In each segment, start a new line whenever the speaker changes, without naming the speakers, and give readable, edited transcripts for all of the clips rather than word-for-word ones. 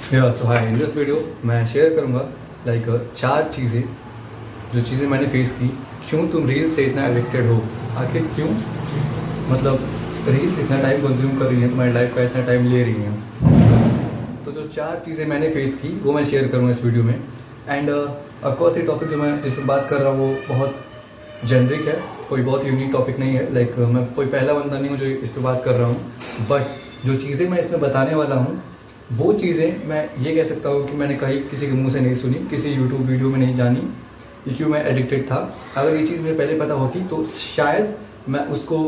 So hi, in this video मैं share करूँगा like चार चीज़ें जो चीज़ें मैंने फेस की। क्यों तुम रील्स से इतना एडिक्टेड हो, आखिर क्यों? मतलब रील्स इतना टाइम कंज्यूम कर रही हैं, तुम्हारी लाइफ का इतना टाइम ले रही हैं। तो जो चार चीज़ें मैंने फेस की वो मैं शेयर करूँगा इस वीडियो में। एंड ऑफकोर्स ये टॉपिक जो मैं जिस पर बात कर रहा हूँ वो बहुत जेनरिक है, कोई बहुत यूनिक टॉपिक नहीं है। लाइक मैं कोई पहला बंदा नहीं हूँ जो इस पर बात कर रहा हूँ, बट जो चीज़ें मैं इसमें बताने वाला हूँ वो चीज़ें मैं ये कह सकता हूँ कि मैंने कहीं किसी के मुंह से नहीं सुनी, किसी यूट्यूब वीडियो में नहीं जानी कि क्यों मैं एडिक्टेड था। अगर ये चीज़ मुझे पहले पता होती तो शायद मैं उसको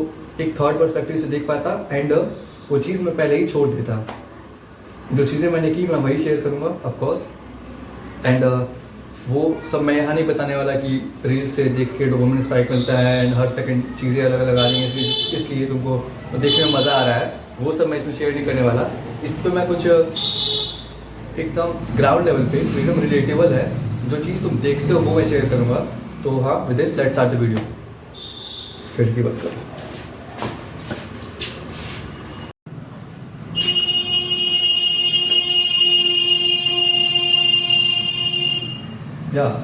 एक थर्ड पर्सपेक्टिव से देख पाता एंड वो चीज़ मैं पहले ही छोड़ देता। जो चीज़ें मैंने की मैं वही शेयर करूँगा ऑफकोर्स। एंड वो सब मैं यहाँ नहीं बताने वाला कि रील्स से देख के डोपामिन स्पाइक मिलता है एंड हर सेकंड चीज़ें अलग अलग आ रही हैं इसलिए तुमको देखने में मज़ा आ रहा है, वो सब मैं इसमें शेयर नहीं करने वाला। इस पर मैं कुछ एकदम ग्राउंड लेवल पे एकदम रिलेटेबल है, जो चीज़ तुम देखते हो वो मैं शेयर करूँगा। तो हाँ, with this let's start the video. फिर की बात करो।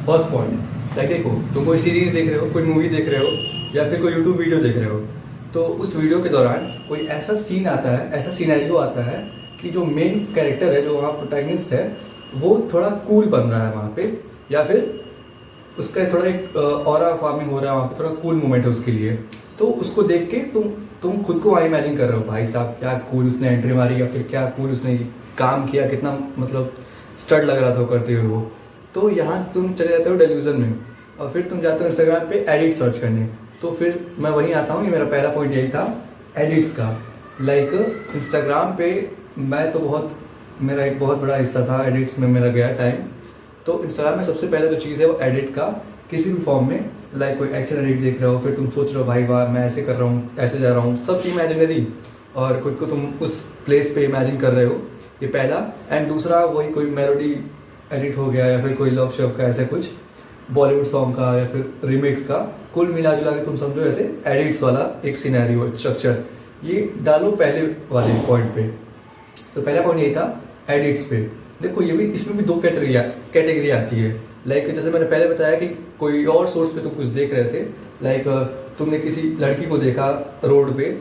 फर्स्ट पॉइंट, लाइक देखो तुम कोई सीरीज देख रहे हो, कोई मूवी देख रहे हो या फिर कोई यूट्यूब वीडियो देख रहे हो, तो उस वीडियो के दौरान कोई ऐसा सीन आता है, ऐसा सिनेरियो आता है कि जो मेन कैरेक्टर है, जो वहाँ प्रोटैगनिस्ट है, वो थोड़ा कूल बन रहा है वहाँ पे, या फिर उसका थोड़ा एक ऑरा फार्मिंग हो रहा है वहाँ पे, थोड़ा कूल मोमेंट है उसके लिए। तो उसको देख के तुम खुद को वहाँ इमेजिन कर रहे हो, भाई साहब क्या कूल उसने एंट्री मारी, या फिर क्या कूल उसने काम किया, कितना मतलब स्टड लग रहा था वो करते हुए वो। तो यहाँ से तुम चले जाते हो डेल्यूजन में और फिर तुम जाते हो इंस्टाग्राम पे एडिट सर्च करने। तो फिर मैं वहीं आता हूँ, ये मेरा पहला पॉइंट यही था एडिट्स का। लाइक इंस्टाग्राम पे मैं तो मेरा एक बहुत बड़ा हिस्सा था एडिट्स में मेरा गया टाइम। तो इंस्टाग्राम में सबसे पहले जो चीज़ है वो एडिट का, किसी भी फॉर्म में। लाइक कोई एक्शन एडिट देख रहे हो, फिर तुम सोच रहे हो भाई वाह मैं ऐसे कर रहा हूँ, ऐसे जा रहा हूँ, सब इमेजिनरी, और खुद को तुम उस प्लेस पे इमेजिन कर रहे हो, ये पहला। एंड दूसरा वही कोई मेलोडी एडिट हो गया या फिर कोई लव शव का, ऐसे कुछ बॉलीवुड सॉन्ग का या फिर रिमिक्स का, कुल मिला जुला के तुम समझो ऐसे एडिट्स वाला एक सिनेरियो स्ट्रक्चर, ये डालो पहले वाले पॉइंट पे। तो पहला पॉइंट यही था एडिट्स पे। देखो ये भी, इसमें भी दो कैटेगरी आती है। लाइक जैसे मैंने पहले बताया कि कोई और सोर्स पे तुम कुछ देख रहे थे, लाइक तुमने किसी लड़की को देखा रोड पे,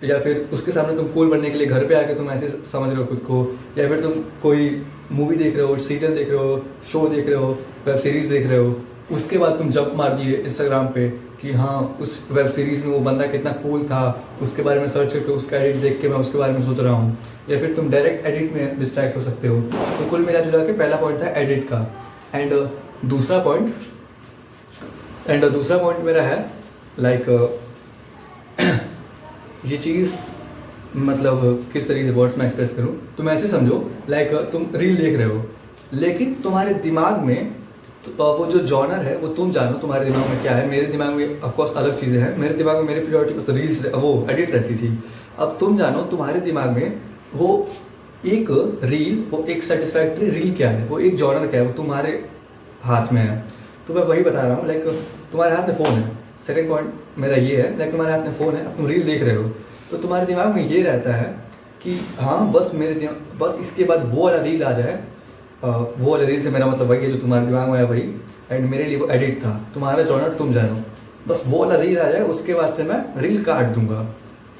या फिर उसके सामने तुम कूल बनने के लिए घर पे आके तुम ऐसे समझ रहे हो खुद को, या फिर तुम कोई मूवी देख रहे हो, सीरियल देख रहे हो, शो देख रहे हो, वेब सीरीज देख रहे हो, उसके बाद तुम जंप मार दिए इंस्टाग्राम पे कि हाँ उस वेब सीरीज में वो बंदा कितना कूल था, उसके बारे में सर्च करके उसका एडिट देख के मैं उसके बारे में सोच रहा हूँ, या फिर तुम डायरेक्ट एडिट में डिस्ट्रैक्ट हो सकते हो। तो कुल मिला जुला के पहला पॉइंट था एडिट का। एंड दूसरा पॉइंट मेरा है लाइक ये चीज़ मतलब किस तरीके से वर्ड्स में एक्सप्रेस करूँ, तुम ऐसे समझो लाइक तुम रील देख रहे हो, लेकिन तुम्हारे दिमाग में वो जो जॉनर है वो तुम जानो तुम्हारे दिमाग में क्या है। मेरे दिमाग में ऑफकोर्स अलग चीज़ें हैं, मेरे दिमाग में मेरी प्रायोरिटी बस रील्स वो एडिट रहती थी। अब तुम जानो तुम्हारे दिमाग में वो एक रील, वो एक सेटिस्फैक्ट्री रील क्या है, वो एक जॉनर क्या है, वो तुम्हारे हाथ में है। तो मैं वही बता रहा हूँ, लाइक तुम्हारे हाथ में फ़ोन है। सेकेंड पॉइंट मेरा ये है, लाइक तुम्हारे हाथ में फ़ोन है, अब तुम रील देख रहे हो, तो तुम्हारे दिमाग में ये रहता है कि हाँ बस इसके बाद वो वाला रील आ जाए। वो वाले रील से मेरा मतलब वही है जो तुम्हारे दिमाग में आया वही, एंड मेरे लिए वो एडिट था। तुम्हारा जॉनर तुम जानो, बस वो वाला रील आ जाए, उसके बाद से मैं रील काट दूंगा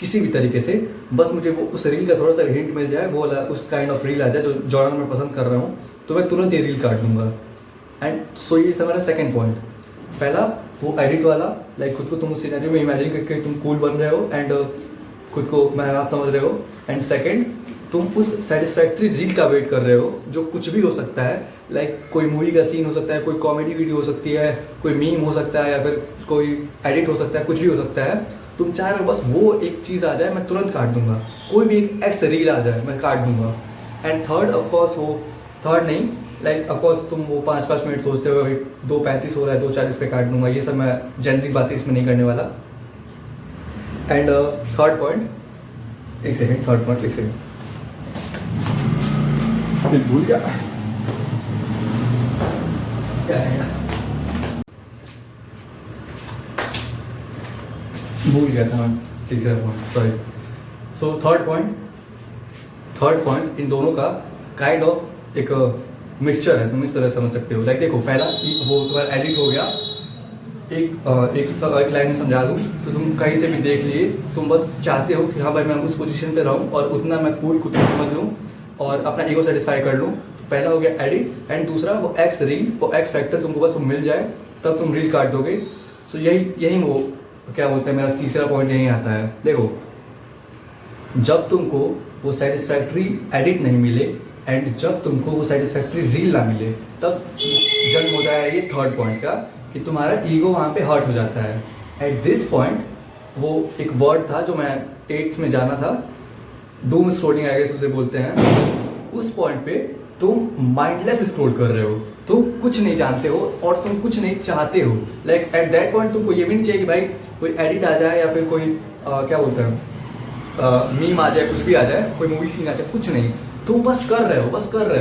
किसी भी तरीके से। बस मुझे वो उस रील का थोड़ा सा हिंट मिल जाए, वो वाला उस काइंड ऑफ रील आ जाए जो जॉनर मैं पसंद कर रहा हूँ, तो मैं तुरंत ये रील काट दूंगा। एंड सो ये था मेरा सेकेंड पॉइंट। पहला वो एडिट वाला, लाइक खुद को तुम उस सिनेरियो में इमेजिन करके तुम कूल बन रहे हो एंड खुद को मेहनत समझ रहे हो। एंड सेकंड, तुम उस सेटिस्फैक्ट्री रील का वेट कर रहे हो, जो कुछ भी हो सकता है। लाइक कोई मूवी का सीन हो सकता है, कोई कॉमेडी वीडियो हो सकती है, कोई मीम हो सकता है, या फिर कोई एडिट हो सकता है, कुछ भी हो सकता है। तुम चाह रहे हो बस वो एक चीज़ आ जाए, मैं तुरंत काट दूंगा। कोई भी एक एक्स रील आ जाए मैं काट दूंगा। एंड थर्ड ऑफकोर्स, वो थर्ड नहीं, लाइक ऑफकोर्स तुम वो 5-5 मिनट सोचते हो, अभी 2:35 हो रहा है, 2:40 पे काट दूंगा। ये सब मैं जनरली बातें इसमें नहीं करने वाला। एंड थर्ड पॉइंट, एक सेकेंड, थर्ड पॉइंट एक सेकेंड भूल गया क्या है, भूल गया था मैं। तीसरा point, sorry. So third point in दोनों का काइंड ऑफ एक मिक्सचर है, तुम इस तरह समझ सकते हो। लाइक देखो, पहला वो तुम्हारा एडिट हो गया, एक लाइन में समझा दूँ तो तुम कहीं से भी देख लिए, तुम बस चाहते हो कि हाँ भाई मैं उस पोजीशन पे रहूँ और उतना मैं कूल खुद को समझ लूँ और अपना ईगो सेटिस्फाई कर लूँ। तो पहला हो गया एडिट, एंड दूसरा वो एक्स रील, वो एक्स फैक्टर तुमको बस वो मिल जाए तब तुम रील काट दोगे। सो यही वो क्या बोलते हैं, मेरा तीसरा पॉइंट यही आता है। देखो, जब तुमको वो सेटिस्फैक्ट्री एडिट नहीं मिले एंड जब तुमको वो सेटिस्फैक्ट्री रील ना मिले, तब जन्म होता है ये थर्ड पॉइंट का कि तुम्हारा ईगो वहाँ पे हर्ट हो जाता है। एट दिस पॉइंट वो एक वर्ड था जो मैं 8th में जाना था, डूम स्क्रोलिंग आई गेस उसे बोलते हैं। उस पॉइंट पे तुम माइंडलेस स्क्रॉल कर रहे हो, तुम कुछ नहीं जानते हो और तुम कुछ नहीं चाहते हो। लाइक एट दैट पॉइंट तुमको ये भी नहीं चाहिए कि भाई कोई एडिट आ जाए या फिर कोई क्या बोलते हैं मीम आ जाए, कुछ भी आ जाए, कोई मूवी सीन आ जाए, कुछ नहीं। तुम बस कर रहे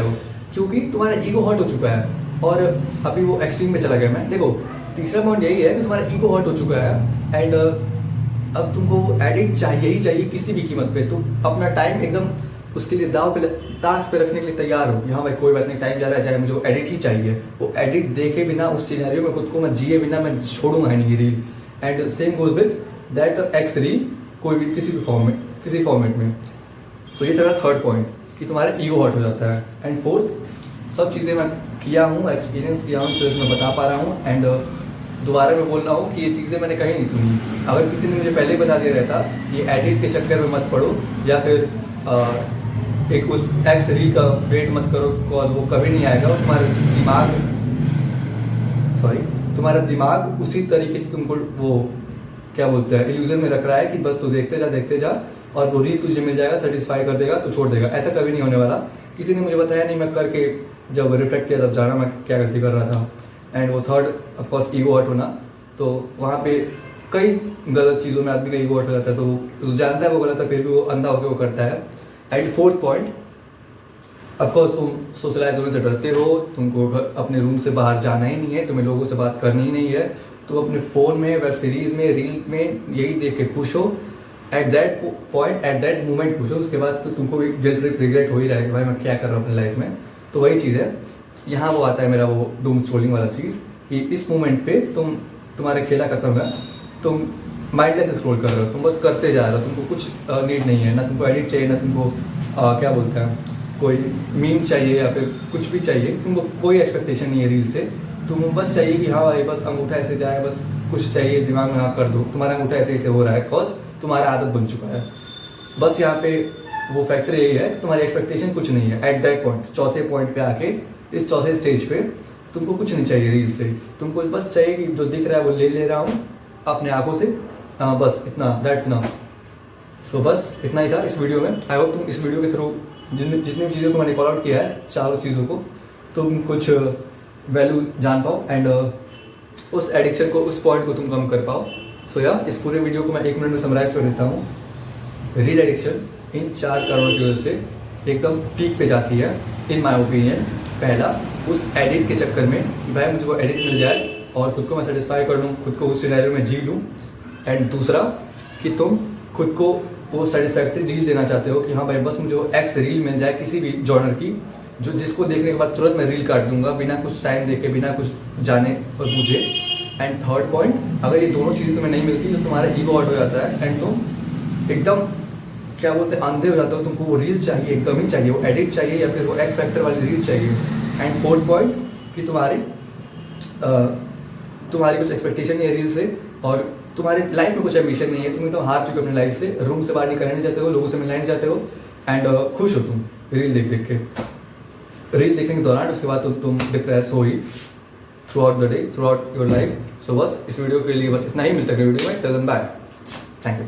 हो क्योंकि तुम्हारा ईगो हर्ट हो चुका है। और अभी वो एक्सट्रीम में चला गया मैं। देखो, तीसरा पॉइंट यही है कि तुम्हारा ईगो हर्ट हो चुका है एंड अब तुमको एडिट चाहिए ही चाहिए किसी भी कीमत पे। तुम अपना टाइम एकदम उसके लिए ताश पे रखने के लिए तैयार हो। यहाँ भाई कोई बात नहीं, टाइम जा रहा है, चाहे मुझे वो एडिट ही चाहिए। वो एडिट देखे बिना, उस सिनेरियो में खुद को मैं जिए बिना मैं छोड़ूंगा नहीं reel. And same goes with that x reel, कोई भी किसी फॉर्मेट में। सो ये था थर्ड पॉइंट कि तुम्हारा ईगो हर्ट हो जाता है। एंड फोर्थ, सब चीज़ें मैं किया हूँ, एक्सपीरियंस किया हूँ, सिर्फ मैं बता पा रहा हूँ। एंड दोबारा मैं बोल रहा हूँ कि ये चीज़ें मैंने कहीं नहीं सुनी। अगर किसी ने मुझे पहले ही बता दिया रहता ये एडिट के चक्कर में मत पड़ो या फिर एक उस एक्स रील का वेट मत करो, बिकॉज वो कभी नहीं आएगा। तुम्हारा दिमाग उसी तरीके से तुमको वो क्या बोलते हैं इल्यूजन में रख रहा है कि बस तू देखते जा और वो रील तुझे मिल जाएगा, सेटिस्फाई कर देगा, तो छोड़ देगा। ऐसा कभी नहीं होने वाला। किसी ने मुझे बताया नहीं, मैं करके जब रिफ्लेक्ट किया तब जाना मैं क्या गलती कर रहा था। एंड वो थर्ड ऑफकोर्स ईगो हर्ट होना, तो वहाँ पे कई गलत चीज़ों में आदमी का ईगो हर्ट हो जाता है, तो वो जानता है वो गलत है फिर भी वो अंधा होकर वो करता है। एंड फोर्थ पॉइंट, ऑफकोर्स तुम सोशलाइज होने से डरते हो, तुमको अपने रूम से बाहर जाना ही नहीं है, तुम्हें लोगों से बात करनी ही नहीं है, तुम अपने फ़ोन में, वेब सीरीज़ में, रील में यही देख के खुश हो। At that point, at that moment खुश हो। उसके बाद तो तुमको भी गिल्ट रिग्रेट हो ही रहा है कि भाई मैं क्या कर रहा हूँ अपनी लाइफ में। तो वही चीज़ है, यहाँ वो आता है मेरा वो डूम स्क्रोलिंग वाला चीज़ कि इस मोमेंट पे तुम्हारा खेला खत्म है, तुम माइंडलेस स्क्रॉल कर रहे हो, तुम बस करते जा रहे हो, तुमको कुछ नीड नहीं है, ना तुमको एडिट चाहिए, ना तुमको क्या बोलते हैं कोई मीम चाहिए या फिर कुछ भी चाहिए, तुमको कोई एक्सपेक्टेशन नहीं है रील से। तुम बस चाहिए कि हाँ भाई बस अंगूठा ऐसे जाए, बस कुछ चाहिए दिमाग में, हाँ कर दो, तुम्हारा अंगूठा ऐसे हो रहा है बिकॉज तुम्हारा आदत बन चुका है। बस यहाँ पे वो फैक्टर यही है, तुम्हारी एक्सपेक्टेशन कुछ नहीं है। एट दैट पॉइंट, चौथे पॉइंट पे आके, इस चौथे स्टेज पे तुमको कुछ नहीं चाहिए रील से, तुमको बस चाहिए कि जो दिख रहा है वो ले रहा हूँ अपने आंखों से, बस इतना, दैट्स इनफ। सो बस इतना ही था इस वीडियो में। आई होप तुम इस वीडियो के थ्रू जितनी भी चीज़ों को मैंने कॉल आउट किया है, चारों चीज़ों को, तुम कुछ वैल्यू जान पाओ एंड उस एडिक्शन को, उस पॉइंट को तुम कम कर पाओ। सो या इस पूरे वीडियो को मैं 1 मिनट में समराइज कर देता हूँ। रील एडिक्शन इन 4 कारणों की वजह से एकदम पीक पे जाती है इन माई ओपिनियन। पहला, उस एडिट के चक्कर में कि भाई मुझे वो एडिट मिल जाए और खुद को मैं सेटिस्फाई कर लूँ, खुद को उस सिनेरियो में जी लूँ। एंड दूसरा कि तुम खुद को वो सेटिस्फैक्ट्री रील देना चाहते हो कि हाँ भाई बस मुझे वो एक्स रील मिल जाए किसी भी जॉनर की, जिसको देखने के बाद तुरंत मैं रील काट दूंगा बिना कुछ टाइम देके, बिना कुछ जाने और पूछे। एंड थर्ड पॉइंट, अगर ये दोनों चीज़ें तुम्हें नहीं मिलती तो तुम्हारा ईगो हर्ट हो जाता है एंड तुम एकदम क्या बोलते हैं अंधे हो जाते हो, तुमको वो रील चाहिए, एकदम ही चाहिए, वो एडिट चाहिए या फिर वो एक्स फैक्टर वाली रील चाहिए। एंड फोर्थ पॉइंट कि तुम्हारी कुछ एक्सपेक्टेशन नहीं है रील से और तुम्हारी लाइफ में कुछ एम्बिशन नहीं है, तुम एकदम हार चुके हो अपनी लाइफ से, रूम से बाहर निकलना नहीं चाहते हो, लोगों से मिलना नहीं चाहते हो एंड खुश हो तुम रील देख के, रील देखने के दौरान। उसके बाद तुम डिप्रेस हो ही throughout the day, throughout your life. So बस इस वीडियो के लिए बस इतना ही, मिलता है वीडियो में, till then bye, thank you.